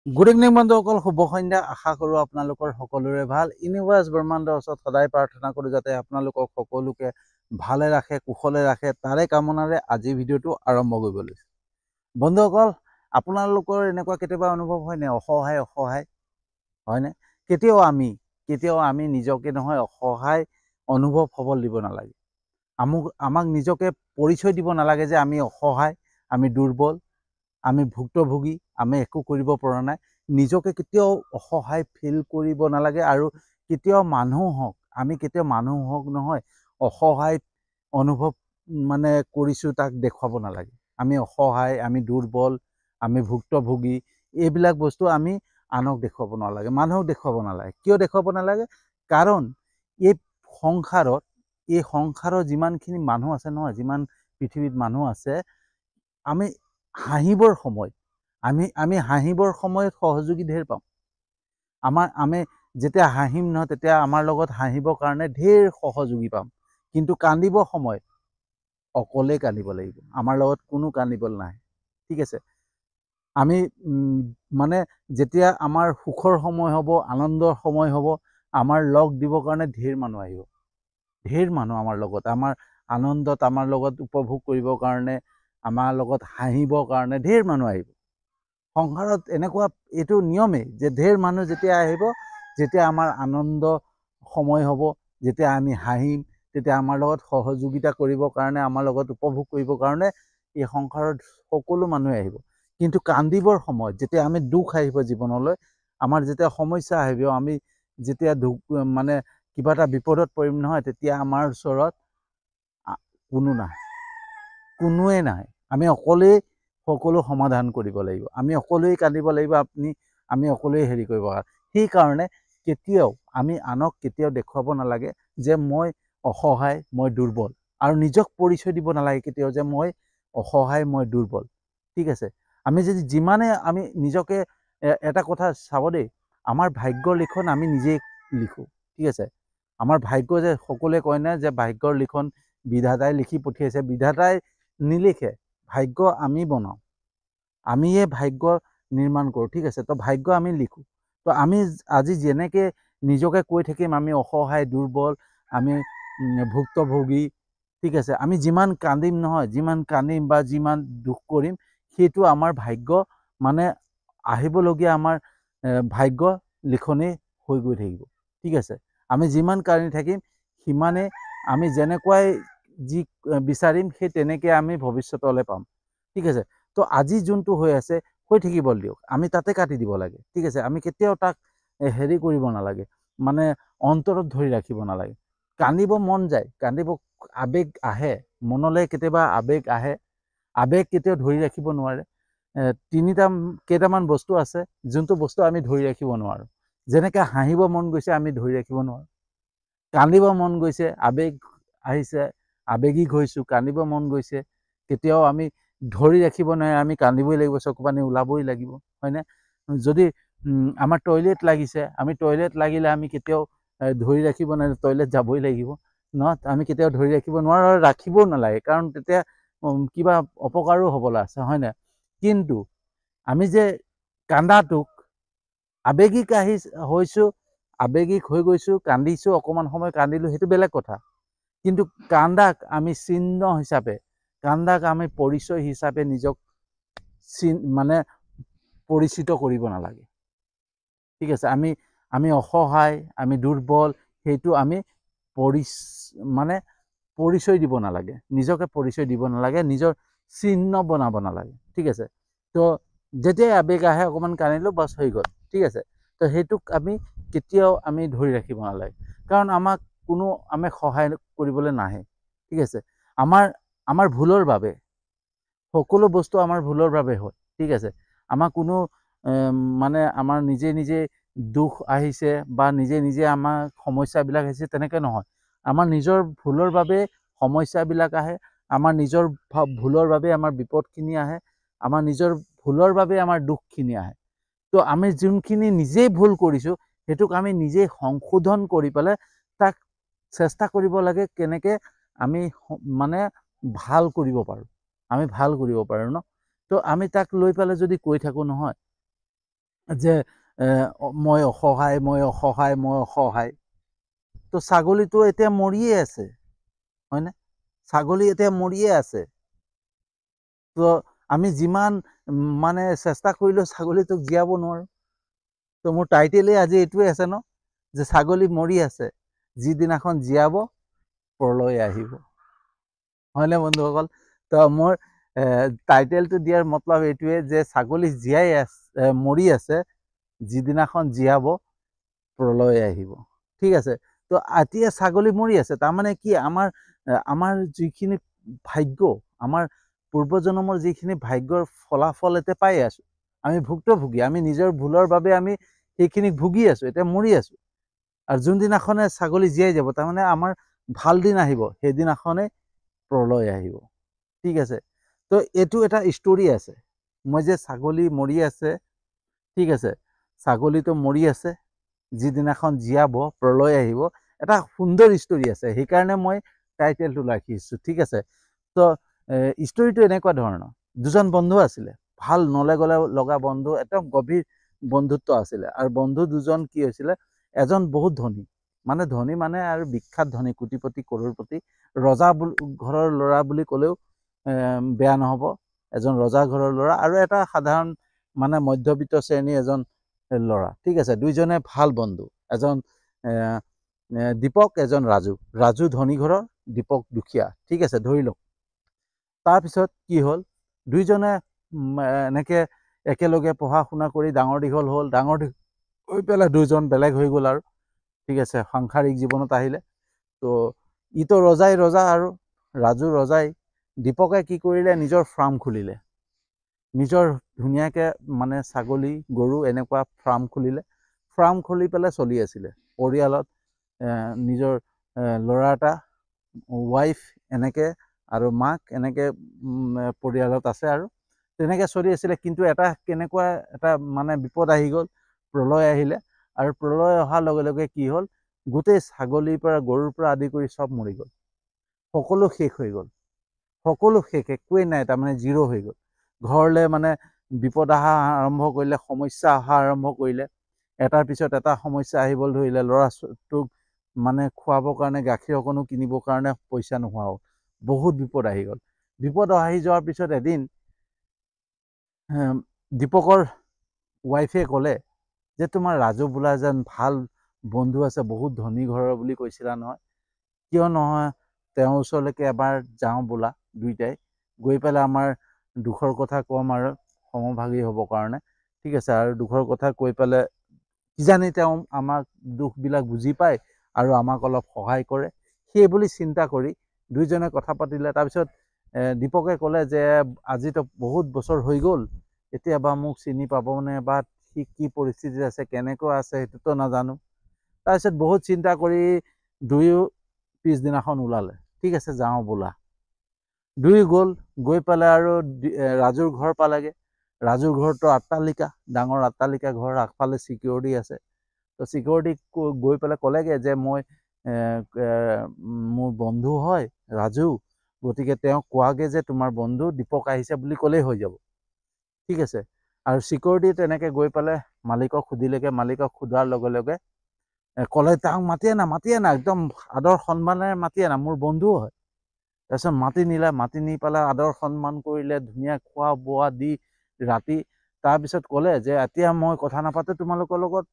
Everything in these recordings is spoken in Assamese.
গুড ইভিনিং বন্ধুসকল, শুভ সন্ধ্যা। আশা কৰোঁ আপোনালোকৰ সকলোৰে ভাল। ইউনিভাৰ্ছ ব্ৰহ্মাণ্ডৰ ওচৰত সদায় প্ৰাৰ্থনা কৰোঁ যাতে আপোনালোকক সকলোকে ভালে ৰাখে, কুশলে ৰাখে। তাৰে কামনাৰে আজি ভিডিঅ'টো আৰম্ভ কৰিব লৈছোঁ। বন্ধুসকল, আপোনালোকৰ এনেকুৱা কেতিয়াবা অনুভৱ হয়নে অসহায় অসহায় হয়নে? কেতিয়াও আমি নিজকে নহয় অসহায় অনুভৱ হ'বলৈ দিব নালাগে। আমাক নিজকে পৰিচয় দিব নালাগে যে আমি অসহায়, আমি দুৰ্বল, আমি ভুক্তভোগী, আমি একো কৰিব পৰা নাই। নিজকে কেতিয়াও অসহায় ফিল কৰিব নালাগে। আৰু কেতিয়াও আমি কেতিয়াও মানুহক নহয় অসহায় অনুভৱ কৰিছোঁ তাক দেখুৱাব নালাগে। আমি অসহায়, আমি দুৰ্বল, আমি ভুক্তভোগী, এইবিলাক বস্তু আমি আনক দেখুৱাব নালাগে, মানুহক দেখুৱাব নালাগে। কিয় দেখুৱাব নালাগে? কাৰণ এই সংসাৰত যিমানখিনি মানুহ আছে নহয়, যিমান পৃথিৱীত মানুহ আছে, আমি হাঁহিবৰ সময়ত সহযোগী ঢেৰ পাম। আমি যেতিয়া হাঁহিম নহয় তেতিয়া আমাৰ লগত হাঁহিবৰ কাৰণে ঢেৰ সহযোগী পাম। কিন্তু কান্দিবৰ সময়ত অকলেই কান্দিব লাগিব, আমাৰ লগত কোনো কান্দিবলৈ নাহে। ঠিক আছে? আমি যেতিয়া আমাৰ সুখৰ সময় হ'ব, আনন্দৰ সময় হ'ব, আমাৰ লগ দিবৰ কাৰণে ঢেৰ মানুহ আহিব। ঢেৰ মানুহ আমাৰ লগত, আমাৰ আনন্দত আমাৰ লগত উপভোগ কৰিবৰ কাৰণে, আমাৰ লগত হাঁহিবৰ কাৰণে ঢেৰ মানুহ আহিব। সংসাৰত এনেকুৱা এইটো নিয়মেই যে ঢেৰ মানুহ যেতিয়া আহিব, যেতিয়া আমাৰ আনন্দ সময় হ'ব, যেতিয়া আমি হাঁহিম, তেতিয়া আমাৰ লগত সহযোগিতা কৰিবৰ কাৰণে, আমাৰ লগত উপভোগ কৰিবৰ কাৰণে এই সংসাৰত সকলো মানুহে আহিব। কিন্তু কান্দিবৰ সময়ত যেতিয়া আমি দুখ আহিব জীৱনলৈ, আমাৰ যেতিয়া সমস্যা আহিব, আমি যেতিয়া কিবা এটা বিপদত পৰিম নহয়, তেতিয়া আমাৰ ওচৰত কোনোৱে নাই। আমি অকলেই সকলো সমাধান কৰিব লাগিব, আমি অকলেই কান্দিব লাগিব, আমি অকলেই হেৰি কৰিব লাগিব। সেইকাৰণে আমি আনক কেতিয়াও দেখুৱাব নালাগে যে মই অসহায়, মই দুৰ্বল। আৰু নিজক পৰিচয় দিব নালাগে কেতিয়াও যে মই অসহায়, মই দুৰ্বল। ঠিক আছে? আমি যিমানে আমি নিজকে এটা কথা চাব দেই, আমাৰ ভাগ্যৰ লিখন আমি নিজেই লিখোঁ। ঠিক আছে? আমাৰ ভাগ্য যে সকলোৱে কয় না যে ভাগ্যৰ লিখন বিধাতাই লিখি পঠিয়াইছে, বিধাতাই নিলিখে, ভাগ্য আমি বনাওঁ, আমিয়ে ভাগ্য নিৰ্মাণ কৰোঁ। ঠিক আছে? তো ভাগ্য আমি লিখোঁ। তো আমি আজি যেনেকৈ নিজকে কৈ থাকিম আমি অসহায়, দুৰ্বল, আমি ভুক্তভোগী, ঠিক আছে, আমি যিমান কান্দিম নহয়, বা যিমান দুখ কৰিম, সেইটো আমাৰ ভাগ্য আহিবলগীয়া আমাৰ ভাগ্য লিখনি হৈ গৈ থাকিব। ঠিক আছে? আমি যিমান কান্দি থাকিম, সিমানে আমি যেনেকুৱাই যি বিচাৰিম সেই তেনেকৈ আমি ভৱিষ্যতলৈ পাম। ঠিক আছে? তো আজি যোনটো হৈ আছে হৈ থাকিব দিয়ক, আমি তাতে কাটি দিব লাগে। ঠিক আছে? আমি কেতিয়াও তাক হেৰি কৰিব নালাগে, অন্তৰত ধৰি ৰাখিব নালাগে। কান্দিব মন যায়, আবেগ আহে মনলৈ, কেতিয়াবা আবেগ আহে। আবেগ কেতিয়াও ধৰি ৰাখিব নোৱাৰে। কেইটামান বস্তু আছে যোনটো বস্তু আমি ধৰি ৰাখিব নোৱাৰোঁ। যেনেকৈ হাঁহিব মন গৈছে আমি ধৰি ৰাখিব নোৱাৰোঁ, কান্দিব মন গৈছে, আবেগ আহিছে, আবেগিক হৈছোঁ, কান্দিব মন গৈছে, কেতিয়াও আমি ধৰি ৰাখিব নোৱাৰে, আমি কান্দিবই লাগিব, চকু পানী ওলাবই লাগিব। হয়নে? যদি আমাৰ টয়লেট লাগিছে, আমি টয়লেট লাগিলে আমি কেতিয়াও ধৰি ৰাখিব নোৱাৰে, টয়লেট যাবই লাগিব ন? আমি কেতিয়াও ধৰি ৰাখিব নোৱাৰোঁ আৰু ৰাখিবও নালাগে, কাৰণ তেতিয়া কিবা অপকাৰো হ'বলৈ আছে। হয়নে? কিন্তু আমি যে কান্দাটোক আবেগিক আবেগিক হৈ গৈছোঁ, কান্দিছোঁ, অকণমান সময় কান্দিলোঁ, সেইটো বেলেগ কথা। কিন্তু কান্দাক আমি চিহ্ন হিচাপে, কান্দাক আমি পৰিচয় হিচাপে নিজক পৰিচিত কৰিব নালাগে। ঠিক আছে? আমি অসহায়, আমি দুৰ্বল, সেইটো আমি পৰিচয় দিব নালাগে, নিজকে পৰিচয় দিব নালাগে, নিজৰ চিহ্ন বনাব নালাগে। ঠিক আছে? তো যেতিয়াই আবেগ আহে অকণমান কান্দিলোঁ, বাছ হৈ গ'ল। ঠিক আছে? তো সেইটোক আমি কেতিয়াও ধৰি ৰাখিব নালাগে, কাৰণ আমি সহায় কৰিবলৈ নাহে। ঠিক আছে? আমাৰ ভুলৰ বাবে, সকলো বস্তু আমাৰ ভুলৰ বাবে হয়। ঠিক আছে? আমাৰ কোনো আমাৰ নিজে দুখ আহিছে বা নিজে আমাৰ সমস্যাবিলাক আহিছে তেনেকৈ নহয়। আমাৰ নিজৰ ভুলৰ বাবে সমস্যাবিলাক আহে, আমাৰ নিজৰ ভুলৰ বাবে আমাৰ বিপদখিনি আহে, আমাৰ নিজৰ ভুলৰ বাবে আমাৰ দুখখিনি আহে। তো আমি যোনখিনি নিজেই ভুল কৰিছোঁ সেইটোক আমি নিজেই সংশোধন কৰি পেলাই তাক চেষ্টা কৰিব লাগে কেনেকৈ আমি ভাল কৰিব পাৰোঁ, ন? তো আমি তাক লৈ পেলাই যদি কৈ থাকোঁ নহয়, যে মই অসহায় মই অসহায় মই অসহায়। তো ছাগলীটো এতিয়া মৰিয়ে আছে, হয়নে? ছাগলী এতিয়া মৰিয়ে আছে। তো আমি যিমান মানে চেষ্টা কৰিলেও ছাগলীটোক জীয়াব নোৱাৰোঁ। তো মোৰ টাইটেলেই আজি এইটোৱে আছে ন, যে ছাগলী মৰি আছে, যিদিনাখন জীয়াব প্ৰলয় আহিব, হয়নে বন্ধুসকল? তো মোৰ টাইটেলটো দিয়াৰ মতলব এইটোৱে যে ছাগলী জীয়াই আছে, মৰি আছে, যিদিনাখন জীয়াব প্ৰলয় আহিব। ঠিক আছে? তো এতিয়া ছাগলী মৰি আছে, তাৰমানে কি আমাৰ যিখিনি ভাগ্য, আমাৰ পূৰ্বজন্মৰ যিখিনি ভাগ্যৰ ফলাফল এতিয়া পাই আছো, আমি ভুক্তভোগী, আমি নিজৰ ভুলৰ বাবে আমি সেইখিনিক ভুগি আছো, এতিয়া মৰি আছো। আৰু যোনদিনাখনে ছাগলী জীয়াই যাব, তাৰমানে আমাৰ ভাল দিন আহিব, সেইদিনাখনে প্ৰলয় আহিব। ঠিক আছে? তো এইটো এটা ষ্টৰি আছে, মই যে ছাগলী মৰি আছে, ঠিক আছে, ছাগলীটো মৰি আছে, যিদিনাখন জীয়াব প্ৰলয় আহিব, এটা সুন্দৰ ষ্টৰি আছে, সেইকাৰণে মই টাইটেলটো ৰাখিছোঁ। ঠিক আছে? তো ষ্টৰিটো এনেকুৱা ধৰণৰ, দুজন বন্ধু আছিলে, ভাল নলে গলে লগা বন্ধু, একদম গভীৰ বন্ধুত্ব আছিলে। আৰু বন্ধু দুজন কি হৈছিলে, এজন বহুত ধনী, মানে ধনী মানে আৰু বিখ্যাত ধনী, কোটিপতি কৰোড়পতি, ৰজা ঘৰৰ ল'ৰা বুলি ক'লেও বেয়া নহ'ব, এজন ৰজা ঘৰৰ ল'ৰা, আৰু এটা সাধাৰণ মানে মধ্যবিত্ত শ্ৰেণীৰ এজন ল'ৰা। ঠিক আছে? দুইজনে ভাল বন্ধু, এজন দীপক, এজন ৰাজু। ৰাজু ধনী ঘৰৰ, দীপক দুখীয়া। ঠিক আছে, ধৰি লওক। তাৰপিছত কি হ'ল, দুইজনে এনেকে একেলগে পঢ়া শুনা কৰি ডাঙৰ দীঘল হ'ল, ডাঙৰ হৈ পেলাই দুইজন বেলেগ হৈ গ'ল আৰু। ঠিক আছে? সাংসাৰিক জীৱনত আহিলে। তো ইটো ৰজাই ৰজা, আৰু ৰাজু ৰজাই। দীপকে কি কৰিলে, নিজৰ ফাৰ্ম খুলিলে, নিজৰ ধুনীয়াকৈ মানে ছাগলী গৰু এনেকুৱা ফাৰ্ম খুলিলে। ফাৰ্ম খুলি পেলাই চলি আছিলে পৰিয়ালত, নিজৰ ল'ৰা এটা, ৱাইফ এনেকৈ, আৰু মাক এনেকৈ পৰিয়ালত আছে, আৰু তেনেকৈ চলি আছিলে। কিন্তু এটা কেনেকুৱা এটা মানে বিপদ আহি গ'ল, প্ৰলয় আহিলে। আৰু প্ৰলয় অহাৰ লগে লগে কি হ'ল, গোটেই ছাগলীৰ পৰা গৰুৰ পৰা আদি কৰি চব মৰি গ'ল, সকলো শেষ হৈ গ'ল, সকলো শেষ, একোৱেই নাই, তাৰমানে জিৰ' হৈ গ'ল। ঘৰলৈ মানে বিপদ অহা আৰম্ভ কৰিলে, সমস্যা অহা আৰম্ভ কৰিলে, এটাৰ পিছত এটা সমস্যা আহিবলৈ ধৰিলে। ল'ৰাটোক মানে খুৱাবৰ কাৰণে, গাখীৰ অকণো কিনিবৰ কাৰণে পইচা নোহোৱা হ'ল, বহুত বিপদ আহি গ'ল। বিপদ আহি যোৱাৰ পিছত এদিন দীপকৰ ৱাইফে ক'লে যে তোমাৰ ৰাজু বোলা যেন ভাল বন্ধু আছে, বহুত ধনী ঘৰৰ বুলি কৈছিলা নহয়, কিয় নহয় তেওঁৰ ওচৰলৈকে এবাৰ যাওঁ বোলা, দুইটাই গৈ পেলাই আমাৰ দুখৰ কথা ক'ম আৰু সমভাগী হ'বৰ কাৰণে। ঠিক আছে? আৰু দুখৰ কথা কৈ পেলাই কিজানি তেওঁ আমাক দুখবিলাক বুজি পায় আৰু আমাক অলপ সহায় কৰে, সেই বুলি চিন্তা কৰি দুইজনে কথা পাতিলে। তাৰপিছত দীপকে ক'লে যে আজিতো বহুত বছৰ হৈ গ'ল, এতিয়া বা মোক চিনি পাবনে, বা সি কি পৰিস্থিতিত আছে, কেনেকুৱা আছে, সেইটোতো নাজানো। তাৰপিছত বহুত চিন্তা কৰি দুয়ো পিছদিনাখন ওলালে, ঠিক আছে যাওঁ বোলা। দুই গ'ল, গৈ পেলাই আৰু ৰাজুৰ ঘৰ পালেগে। ৰাজুৰ ঘৰতো আট্টালিকা, ডাঙৰ আট্টালিকা ঘৰ, আগফালে চিকিউৰিটি আছে। তো চিকিউৰিটি গৈ পেলাই ক'লেগে যে মই মোৰ বন্ধু হয় ৰাজু, গতিকে তেওঁক কোৱাগে যে তোমাৰ বন্ধু দীপক আহিছে বুলি ক'লেই হৈ যাব। ঠিক আছে? আৰু চিকিউৰিটি তেনেকৈ গৈ পেলাই মালিকক সুধিলেগে, মালিকক সোধাৰ লগে লগে ক'লে তাক মাতি আনা, একদম আদৰ সন্মানেৰে মাতি আনা, মোৰ বন্ধু হয়। তাৰপিছত মাতি নিলে, মাতি নি পেলাই আদৰ সন্মান কৰিলে, ধুনীয়া খোৱা বোৱা দি ৰাতি। তাৰপিছত ক'লে যে এতিয়া মই কথা নাপাতো তোমালোকৰ লগত,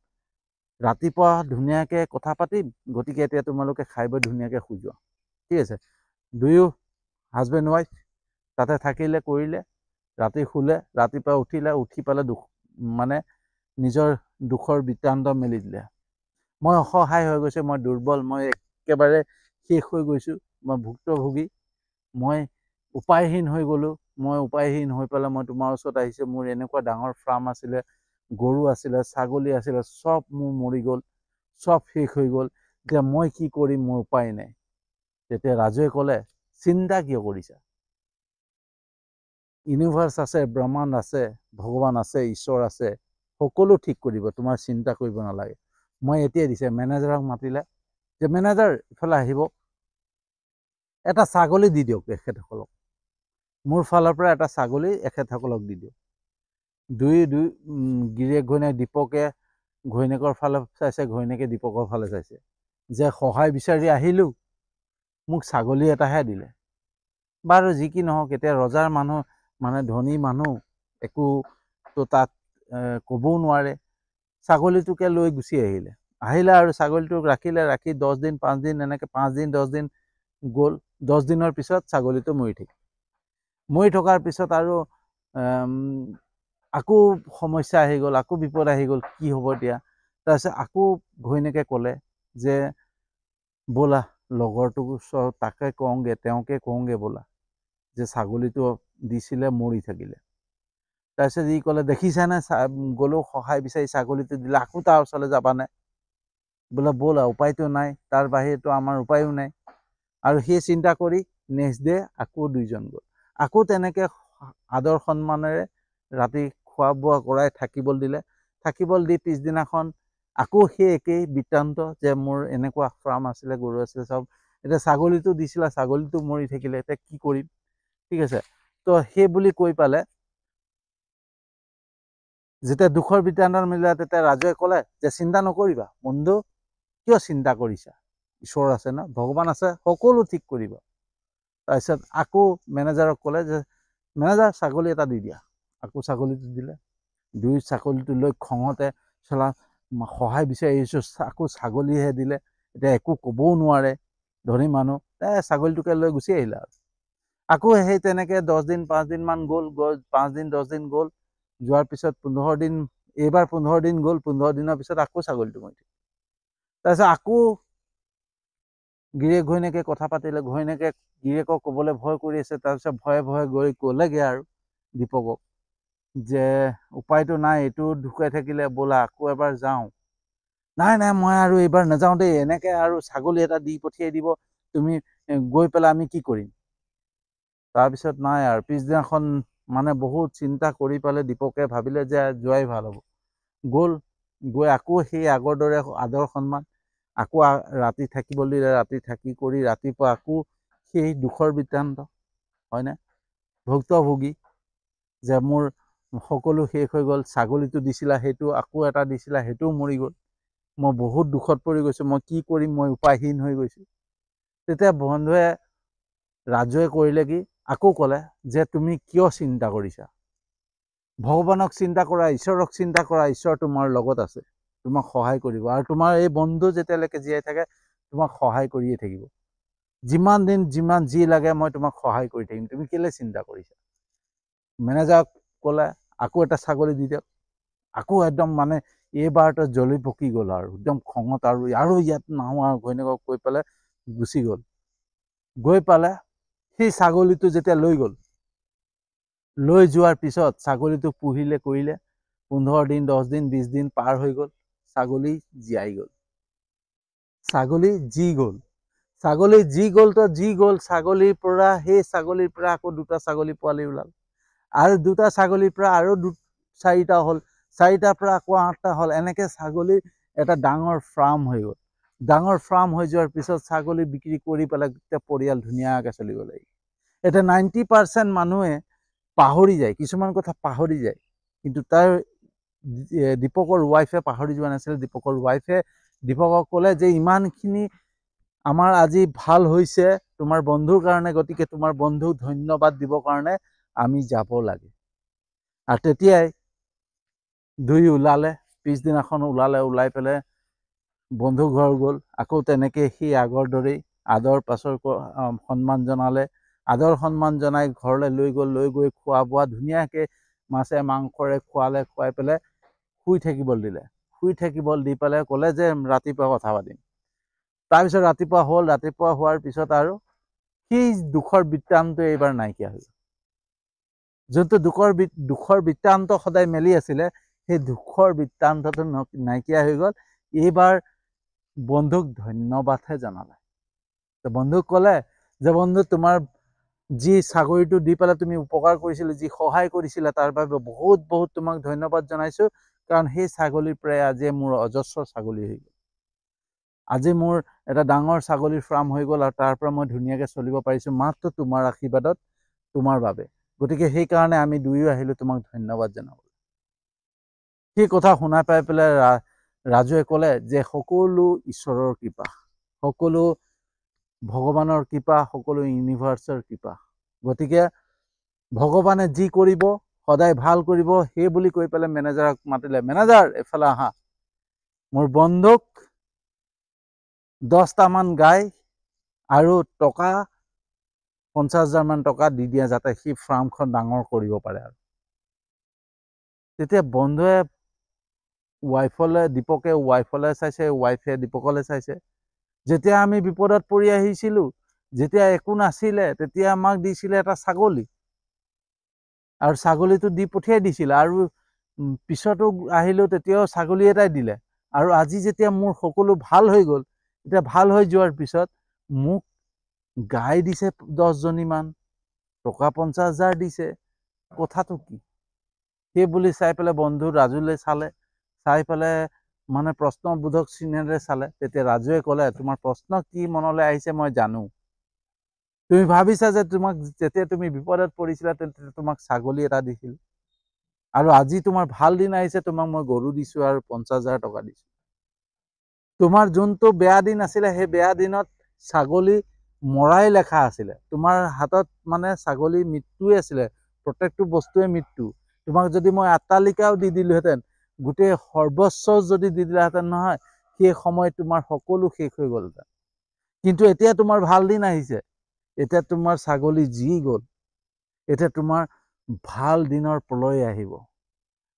ৰাতিপুৱা ধুনীয়াকৈ কথা পাতিম, গতিকে এতিয়া তোমালোকে খাই বৈ ধুনীয়াকৈ শুই যোৱা। ঠিক আছে? দুয়ো হাজবেণ্ড ৱাইফ তাতে থাকিলে, কৰিলে, ৰাতি শুলে, ৰাতিপুৱা উঠিলে, উঠি পেলাই মানে নিজৰ দুখৰ বৃত্তান্ত মেলি দিলে। মই অসহায় হৈ গৈছোঁ, মই দুৰ্বল, মই একেবাৰে শেষ হৈ গৈছোঁ, মই ভুক্তভোগী, মই উপায়হীন হৈ গ'লোঁ। মই উপায়হীন হৈ পেলাই মই তোমাৰ ওচৰত আহিছোঁ। মোৰ এনেকুৱা ডাঙৰ ফাৰ্ম আছিলে, গৰু আছিলে, ছাগলী আছিলে, চব মোৰ মৰি গ'ল, চব শেষ হৈ গ'ল, এতিয়া মই কি কৰিম, মোৰ উপায় নাই। তেতিয়া ৰাজুৱে ক'লে চিন্তা কিয় কৰিছা, ইউনিভাৰ্চ আছে, ব্ৰহ্মাণ্ড আছে, ভগৱান আছে, ঈশ্বৰ আছে, সকলো ঠিক কৰিব, তোমাৰ চিন্তা কৰিব নালাগে। মই এতিয়াই দিছে, মেনেজাৰক মাতিলে যে মেনেজাৰ ইফালে আহিব, এটা ছাগলী দি দিয়ক এখেতসকলক, মোৰ ফালৰ পৰা এটা ছাগলী এখেতসকলক দি দিয়ক। গিৰিয়েক ঘৈণীয়েক দীপকে ঘৈণীয়েকৰ ফালে চাইছে, ঘৈণীয়েকে দীপকৰ ফালে চাইছে, যে সহায় বিচাৰি আহিলোঁ, মোক ছাগলী এটাহে দিলে। বাৰু যি কি নহওক, এতিয়া ৰজাৰ মানুহ মানে ধনী মানুহ, একো তো তাত ক'বও নোৱাৰে। ছাগলীটোকে লৈ গুচি আহিলে আৰু ছাগলীটোক ৰাখি 10 দিন 5 দিন এনেকৈ 5 দিন 10 দিন গ'ল। 10 দিনৰ পিছত ছাগলীটো মৰি থাকিল। মৰি থকাৰ পিছত আৰু আকৌ সমস্যা আহি গ'ল, আকৌ বিপদ আহি গ'ল, কি হ'ব এতিয়া। তাৰপিছত আকৌ ঘৈণীয়েকে ক'লে যে ব'লা লগৰটোক ওচৰত তাকে কওঁগৈ, তেওঁকে কওঁগৈ ব'লা, যে ছাগলীটো দিছিলে মৰি থাকিলে। তাৰপিছত ই ক'লে, দেখিছানে গ'লেও সহায় বিচাৰি ছাগলীটো দিলে, আকৌ তাৰ ওচৰলৈ যাবানে? বোলে ব'লা, উপায়তো নাই, তাৰ বাহিৰেতো আমাৰ উপায়ো নাই। আৰু সেই চিন্তা কৰি নেক্সট ডে আকৌ দুইজন গ'ল। আকৌ তেনেকৈ আদৰ সন্মানেৰে ৰাতি খোৱা বোৱা কৰাই থাকিবলৈ দিলে। থাকিবলৈ দি পিছদিনাখন আকৌ সেই একেই বৃত্তান্ত, যে মোৰ এনেকুৱা ফাৰ্ম আছিলে, গৰু আছিলে চব, এতিয়া ছাগলীটো দিছিলে, ছাগলীটো মৰি থাকিলে, এতিয়া কি কৰিম, ঠিক আছে। তো সেই বুলি কৈ পালে যেতিয়া দুখৰ বৃত্তান্ত মিলিলে, তেতিয়া ৰাজুৱে ক'লে যে চিন্তা নকৰিবা বন্ধু, কিয় চিন্তা কৰিছা, ঈশ্বৰ আছে ন, ভগৱান আছে, সকলো ঠিক কৰিব। তাৰপিছত আকৌ মেনেজাৰক ক'লে যে মেনেজাৰ ছাগলী এটা দি দিয়া। আকৌ ছাগলীটো দিলে। ছাগলীটো লৈ খঙতে চলা সহায় বিচাৰি আহিছোঁ, আকৌ ছাগলীহে দিলে, এতিয়া একো ক'বও নোৱাৰে ধনী মানুহ, ছাগলীটোকে লৈ গুচি আহিলে। আৰু আকৌ সেই তেনেকৈ 10 দিন 5 দিনমান গ'ল, 5 দিন 10 দিন গ'ল। যোৱাৰ পিছত 15 দিন, এইবাৰ 15 দিন গ'ল। 15 দিনৰ পিছত আকৌ ছাগলীটো মৰি থাকিল। তাৰপিছত আকৌ গিৰিয়েক ঘৈণীয়েকে কথা পাতিলে। ঘৈণীয়েকে গিৰিয়েকক ক'বলৈ ভয় কৰি আছে। তাৰপিছত ভয়ে ভয়ে গৈ ক'লেগৈ আৰু দীপকক যে উপায়তো নাই, এইটো ঢুকাই থাকিলে, ব'লা আকৌ এবাৰ যাওঁ। নাই নাই, মই আৰু এইবাৰ নাযাওঁ দেই, এনেকৈ আৰু ছাগলী এটা দি পঠিয়াই দিব, তুমি গৈ পেলাই আমি কি কৰিম। তাৰপিছত নাই আৰু পিছদিনাখন মানে বহুত চিন্তা কৰি পেলাই দীপকে ভাবিলে যে যোৱাই ভাল হ'ব। গৈ আকৌ সেই আগৰ দৰে আদৰ সন্মান, আকৌ ৰাতি থাকিবলৈ দিলে। ৰাতি থাকি কৰি ৰাতিপুৱা আকৌ সেই দুখৰ বৃত্তান্ত, হয়নে, ভুক্তভোগী, যে মোৰ সকলো শেষ হৈ গ'ল, ছাগলীটো দিছিলা, সেইটো আকৌ এটা দিছিলা, সেইটোও মৰি গ'ল, মই বহুত দুখত পৰি গৈছোঁ, মই কি কৰিম, মই উপায়হীন হৈ গৈছোঁ। তেতিয়া বন্ধুৱে ৰাজুৱে কৰিলে কি, আকৌ ক'লে যে তুমি কিয় চিন্তা কৰিছা, ভগৱানক চিন্তা কৰা, ঈশ্বৰক চিন্তা কৰা, ঈশ্বৰ তোমাৰ লগত আছে, তোমাক সহায় কৰিব। আৰু তোমাৰ এই বন্ধু যেতিয়ালৈকে জীয়াই থাকে তোমাক সহায় কৰিয়ে থাকিব। যিমান দিন যি লাগে মই তোমাক সহায় কৰি থাকিম, তুমি কেলে চিন্তা কৰিছা। মেনেজাৰক ক'লে আকৌ এটা ছাগলী দি দিয়ক। আকৌ একদম মানে এইবাৰতো জ্বলি পকি গ'ল আৰু একদম খঙত, আৰু ইয়াত নাহোঁ আৰু ঘৈণীয়েকক কৈ পেলাই গুচি গ'ল। গৈ পালে সেই ছাগলীটো যেতিয়া লৈ গ'ল, লৈ যোৱাৰ পিছত ছাগলীটো পুহিলে কৰিলে, 15 দিন 10 দিন 20 দিন পাৰ হৈ গ'ল, ছাগলী জীয়াই গ'ল, ছাগলী জি গ'ল। ছাগলী জি গ'ল তো জি গ'ল, ছাগলীৰ পৰা সেই ছাগলীৰ পৰা আকৌ 2টা ছাগলী পোৱালি ওলাল, আৰু 2টা ছাগলীৰ পৰা আৰু 4টা হ'ল, 4টাৰ পৰা আকৌ 8টা হ'ল। এনেকৈ ছাগলীৰ এটা ডাঙৰ ফাৰ্ম হৈ গ'ল। ডাঙৰ ফাৰ্ম হৈ যোৱাৰ পিছত ছাগলী বিক্ৰী কৰি পেলাই গোটেই পৰিয়াল ধুনীয়াকৈ চলিব লাগিব। এতিয়া 90% মানুহে পাহৰি যায়, কিছুমান কথা পাহৰি যায়, কিন্তু তাৰ দীপকৰ ৱাইফে পাহৰি যোৱা নাছিল। দীপকৰ ৱাইফে দীপকক ক'লে যে ইমানখিনি আমাৰ আজি ভাল হৈছে তোমাৰ বন্ধুৰ কাৰণে, গতিকে তোমাৰ বন্ধুক ধন্যবাদ দিবৰ কাৰণে আমি যাব লাগে। আৰু তেতিয়াই দুই ওলালে, পিছদিনাখন ওলাই পেলাই বন্ধু ঘৰ গ'ল। আকৌ তেনেকৈ সেই আগৰ দৰেই আদৰ পাছৰ সন্মান জনালে। আদৰ সন্মান জনাই ঘৰলৈ লৈ গৈ খোৱা বোৱা ধুনীয়াকৈ মাছে মাংসৰে খুৱাই পেলাই শুই থাকিবলৈ দিলে। শুই থাকিবলৈ দি পেলাই ক'লে যে ৰাতিপুৱা কথা পাতিম। তাৰপিছত ৰাতিপুৱা হ'ল। ৰাতিপুৱা হোৱাৰ পিছত আৰু সেই দুখৰ বৃত্তান্ত এইবাৰ নাইকিয়া হ'ল। যোনটো দুখৰ বৃত্তান্ত সদায় মেলি আছিলে, সেই দুখৰ বৃত্তান্তটো নাইকিয়া হৈ গ'ল। এইবাৰ বন্ধুক ধন্যবাদহে জনালে। বন্ধুক ক'লে যে বন্ধু, তোমাৰ যি ছাগলীটো দি পেলাই তুমি উপকাৰ কৰিছিলা, যি সহায় কৰিছিলা, তাৰ বাবে বহুত বহুত তোমাক ধন্যবাদ জনাইছোঁ। কাৰণ সেই ছাগলীৰ পৰাই আজি মোৰ অজস্ৰ ছাগলী হৈ গ'ল। আজি মোৰ এটা ডাঙৰ ছাগলীৰ ফাৰ্ম হৈ গ'ল, আৰু তাৰ পৰা মই ধুনীয়াকৈ চলিব পাৰিছোঁ মাত্ৰ তোমাৰ আশীৰ্বাদত, তোমাৰ বাবে। গতিকে সেইকাৰণে আমি দুয়ো আহিলোঁ তোমাক ধন্যবাদ জনাবলৈ। সেই কথা শুনা পাই পেলাই ৰাজুৱে ক'লে যে সকলো ঈশ্বৰৰ কৃপা, সকলো ভগৱানৰ কৃপা, সকলো ইউনিভাৰ্চৰ কৃপা। গতিকে ভগৱানে যি কৰিব সদায় ভাল কৰিব, সেই বুলি কৈ পেলাই মেনেজাৰক মাতিলে, মেনেজাৰ এফালে আহা, মোৰ বন্ধুক 10টামান গাই আৰু টকা 50,000 মান টকা দি দিয়া, যাতে সি ফাৰ্মখন ডাঙৰ কৰিব পাৰে। আৰু তেতিয়া বন্ধুৱে ৱাইফলে, দীপকে ৱাইফলে চাইছে, ৱাইফে দীপকলে চাইছে। যেতিয়া আমি বিপদত পৰি আহিছিলোঁ, যেতিয়া একো নাছিলে, তেতিয়া আমাক দিছিলে এটা ছাগলী, আৰু ছাগলীটো দি পঠিয়াই দিছিলে, আৰু পিছতো আহিলোঁ তেতিয়াও ছাগলী এটাই দিলে। আৰু আজি যেতিয়া মোৰ সকলো ভাল হৈ গ'ল, এতিয়া ভাল হৈ যোৱাৰ পিছত মোক গাই দিছে 10জনীমান, টকা 50,000 দিছে, কথাটো কি? সেই বুলি চাই পেলাই বন্ধু ৰাজুলৈ চালে, চাই পেলাই মানে প্ৰশ্নবোধক চিনেৰে চালে। তেতিয়া ৰাজুৱে ক'লে, তোমাৰ প্ৰশ্ন কি মনলৈ আহিছে মই জানো। তুমি ভাবিছা যে তোমাক যেতিয়া তুমি বিপদত পৰিছিলা তেতিয়া তোমাক ছাগলী এটা দিছিল, আৰু আজি তোমাৰ ভাল দিন আহিছে, তোমাক মই গৰু দিছো আৰু 50,000 টকা দিছো। তোমাৰ যোনটো বেয়া দিন আছিলে, সেই বেয়া দিনত ছাগলী মৰাই লেখা আছিলে। তোমাৰ হাতত মানে ছাগলী মৃত্যুৱে আছিলে, প্ৰত্যেকটো বস্তুৱে মৃত্যু। তোমাক যদি মই অট্টালিকাও দি দিলোহেঁতেন, গোটেই সৰ্বস্ব যদি দি দিলাহেঁতেন নহয়, সেই সময়ত তোমাৰ সকলো শেষ হৈ গ'লহেঁতেন। কিন্তু এতিয়া তোমাৰ ভাল দিন আহিছে, এতিয়া তোমাৰ ছাগলী যি গ'ল, এতিয়া তোমাৰ ভাল দিনৰ প্ৰলয় আহিব।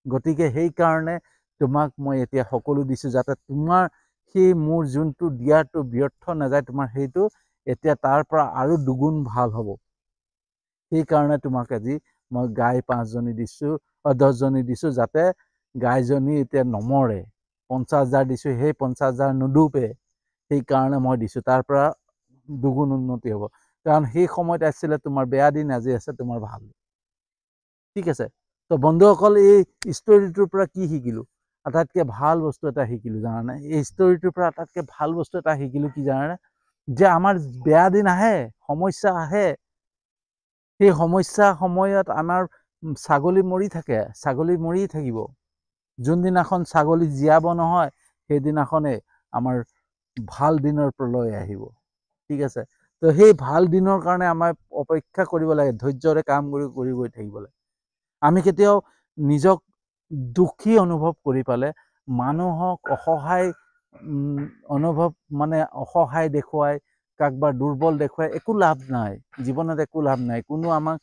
গতিকে সেইকাৰণে তোমাক মই এতিয়া সকলো দিছোঁ, যাতে তোমাৰ সেই মোৰ যোনটো দিয়াটো ব্যৰ্থ নাযায়, তোমাৰ সেইটো এতিয়া তাৰ পৰা আৰু দুগুণ ভাল হ'ব। সেইকাৰণে তোমাক আজি মই গাই 5জনী দিছোঁ, 10জনী দিছোঁ, যাতে গাইজনী এতিয়া নমৰে। 50,000 দিছোঁ, সেই 50,000 নুডুবে, সেইকাৰণে মই দিছোঁ। তাৰ পৰা দুগুণ উন্নতি হ'ব, কাৰণ সেই সময়ত আছিলে তোমাৰ বেয়া দিন, আজি আছে তোমাৰ ভাল। ঠিক আছে। তো বন্ধুসকল, এই ষ্টৰিটোৰ পৰা কি শিকিলোঁ? আটাইতকৈ ভাল বস্তু এটা শিকিলোঁ, জানানে? এই ষ্টৰিটোৰ পৰা আটাইতকৈ ভাল বস্তু এটা শিকিলোঁ কি জানানে? যে আমাৰ বেয়া দিন আহে, সমস্যা আহে, সেই সমস্যা সময়ত আমাৰ ছাগলী মৰি থাকে, ছাগলী মৰি থাকিব। যোনদিনাখন ছাগলী জীয়াব নহয়, সেইদিনাখনে আমাৰ ভাল দিনৰ প্ৰলয় আহিব। ঠিক আছে। তো সেই ভাল দিনৰ কাৰণে আমাৰ অপেক্ষা কৰিব লাগে, ধৈৰ্যৰে কাম কৰি গৈ থাকিব লাগে। আমি কেতিয়াও নিজক দুখী অনুভৱ কৰি পালে মানুহক অসহায় অনুভৱ, মানে অসহায় দেখুৱাই, কাকবাৰ দুৰ্বল দেখুৱাই একো লাভ নাই, জীৱনত একো লাভ নাই। কোনো আমাক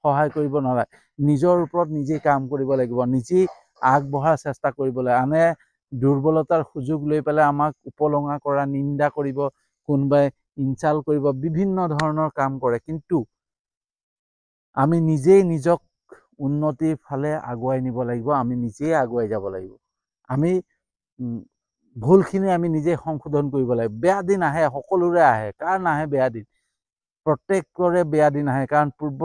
সহায় কৰিব নালাগে, নিজৰ ওপৰত নিজেই কাম কৰিব লাগিব, নিজেই আগবঢ়াৰ চেষ্টা কৰিব লাগে। আনে দুৰ্বলতাৰ সুযোগ লৈ পেলাই আমাক উপলঙা কৰা, নিন্দা কৰিব, কোনোবাই ইনচাল্ট কৰিব, বিভিন্ন ধৰণৰ কাম কৰে। কিন্তু আমি নিজেই নিজক উন্নতিৰ ফালে আগুৱাই নিব লাগিব, আমি নিজেই আগুৱাই যাব লাগিব। আমি ভুলখিনি আমি নিজে সংশোধন কৰিব লাগিব। বেয়া দিন আহে, সকলোৰে আহে, কাৰ নাহে বেয়া দিন? প্ৰত্যেকৰে বেয়া দিন আহে, কাৰণ পূৰ্ব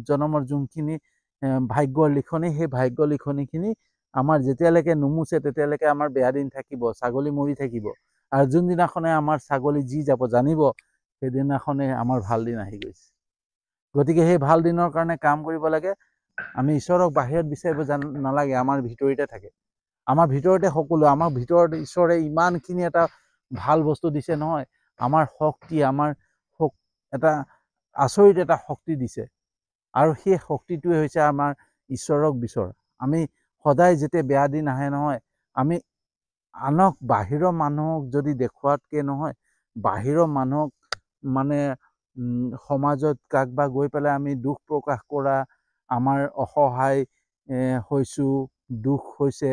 জন্মৰ যোনখিনি ভাগ্যৰ লিখনি, সেই ভাগ্য লিখনিখিনি আমাৰ যেতিয়ালৈকে নুমুচে তেতিয়ালৈকে আমাৰ বেয়া দিন থাকিব, ছাগলী মৰি থাকিব। আৰু যোনদিনাখনে আমাৰ ছাগলী যি যাব জানিব, সেইদিনাখনে আমাৰ ভাল দিন আহি গৈছে। গতিকে সেই ভাল দিনৰ কাৰণে কাম কৰিব লাগে। আমি ঈশ্বৰক বাহিৰত বিচাৰিব নালাগে, আমাৰ ভিতৰতে থাকে। আমাৰ ভিতৰতে সকলো, আমাৰ ভিতৰত ঈশ্বৰে ইমানখিনি এটা ভাল বস্তু দিছে নহয়, আমাৰ শক্তি, আমাৰ এটা আচৰিত এটা শক্তি দিছে। আৰু সেই শক্তিটোৱে হৈছে আমাৰ ঈশ্বৰক বিচৰা। আমি সদায় যেতিয়া বেয়া দিন আহে নহয়, আমি আনক, বাহিৰৰ মানুহক যদি দেখুৱাতকৈ নহয়, বাহিৰৰ মানুহক মানে সমাজত কাকবা গৈ পেলাই আমি দুখ প্ৰকাশ কৰা, আমাৰ অসহায় হৈছোঁ, দুখ হৈছে,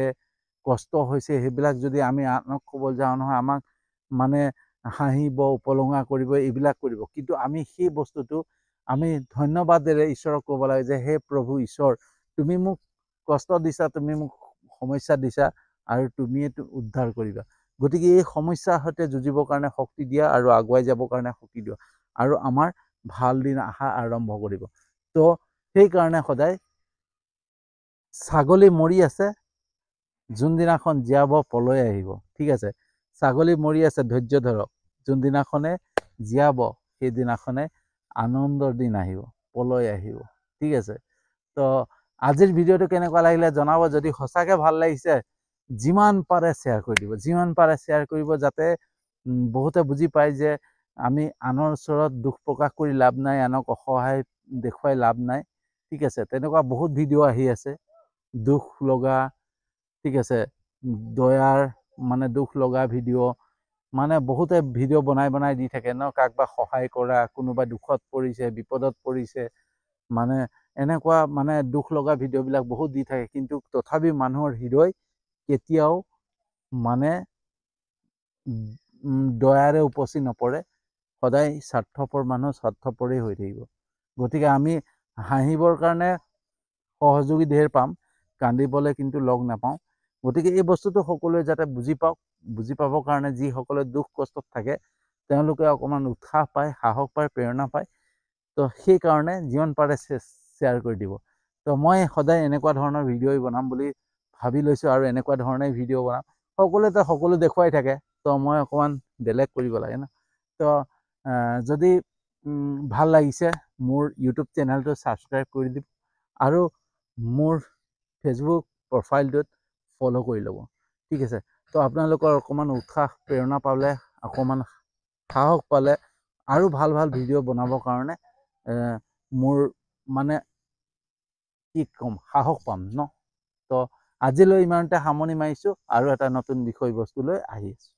কষ্ট হৈছে, সেইবিলাক যদি আমি আনক ক'ব যাওঁ নহয়, আমাক মানে হাঁহিব, উপলঙা কৰিব, এইবিলাক কৰিব। কিন্তু আমি সেই বস্তুটো আমি ধন্যবাদেৰে ঈশ্বৰক ক'ব লাগে যে হে প্ৰভু ঈশ্বৰ, তুমি মোক কষ্ট দিছা, তুমি মোক সমস্যা দিছা, আৰু তুমিয়ে উদ্ধাৰ কৰিবা। গতিকে এই সমস্যাৰ সৈতে যুঁজিবৰ কাৰণে শক্তি দিয়া, আৰু আগুৱাই যাবৰ কাৰণে শক্তি দিয়া, আৰু আমাৰ ভাল দিন আহা আৰম্ভ কৰিব। তো সেইকাৰণে সদায় ছাগলী মৰি আছে, যোনদিনাখন জীয়াব প্ৰলয় আহিব। ঠিক আছে। ছাগলী মৰি আছে, ধৈৰ্য ধৰক, যোনদিনাখনে জীয়াব সেইদিনাখনে আনন্দৰ দিন আহিব, প্ৰলয় আহিব। ঠিক আছে। তো আজিৰ ভিডিঅ'টো কেনেকুৱা লাগিলে জনাব। যদি সঁচাকৈ ভাল লাগিছে যিমান পাৰে শ্বেয়াৰ কৰি দিব, যিমান পাৰে শ্বেয়াৰ কৰিব, যাতে বহুতে বুজি পায় যে আমি আনৰ ওচৰত দুখ প্ৰকাশ কৰি লাভ নাই, আনক অসহায় দেখুৱাই লাভ নাই। ঠিক আছে, তেনেকুৱা বহুত ভিডিঅ' আহি আছে দুখ লগা, ঠিক আছে, দয়াৰ মানে দুখ লগা ভিডিঅ', মানে বহুতে ভিডিঅ' বনাই দি থাকে ন, কাৰোবাক সহায় কৰা, কোনোবা দুখত পৰিছে, বিপদত পৰিছে, মানে এনেকুৱা মানে দুখ লগা ভিডিঅ'বিলাক বহুত দি থাকে। কিন্তু তথাপি মানুহৰ হৃদয় কেতিয়াও মানে দয়াৰে উপচি নপৰে। সদায় স্বাৰ্থপৰ মানুহ স্বাৰ্থপৰেই হৈ থাকিব। গতিকে আমি হাঁহিবৰ কাৰণে সহযোগী ঢেৰ পাম, কান্দিবলৈ কিন্তু লগ নাপাওঁ। গতিকে এই বস্তুটো সকলোৱে যাতে বুজি পাওক, বুজি পাবৰ কাৰণে যিসকলে দুখ কষ্টত থাকে তেওঁলোকে অকণমান উৎসাহ পায়, সাহস পায়, প্ৰেৰণা পায়। তো সেইকাৰণে যিমান পাৰে শ্বেয়াৰ কৰি দিব। তো মই সদায় এনেকুৱা ধৰণৰ ভিডিঅ'ই বনাম বুলি ভাবি লৈছোঁ আৰু এনেকুৱা ধৰণে ভিডিঅ' বনাম। সকলোৱে সকলো দেখুৱাই থাকে, তো মই অকণমান বেলেগ কৰিব লাগে ন। তো যদি ভাল লাগিছে মোৰ ইউটিউব চেনেলটো ছাবস্ক্ৰাইব কৰি দিব আৰু মোৰ ফেচবুক প্ৰফাইলটোত ফ'ল' কৰি ল'ব। ঠিক আছে, তো আপোনালোকৰ অকণমান উৎসাহ প্ৰেৰণা পালে, অকণমান সাহস পালে আৰু ভাল ভাল ভিডিঅ' বনাবৰ কাৰণে মোৰ মানে কি ক'ম, সাহস পাম ন। তো আজিলৈ ইমানতে সামৰণি মাৰিছোঁ আৰু এটা নতুন বিষয়বস্তু লৈ আহি আছোঁ।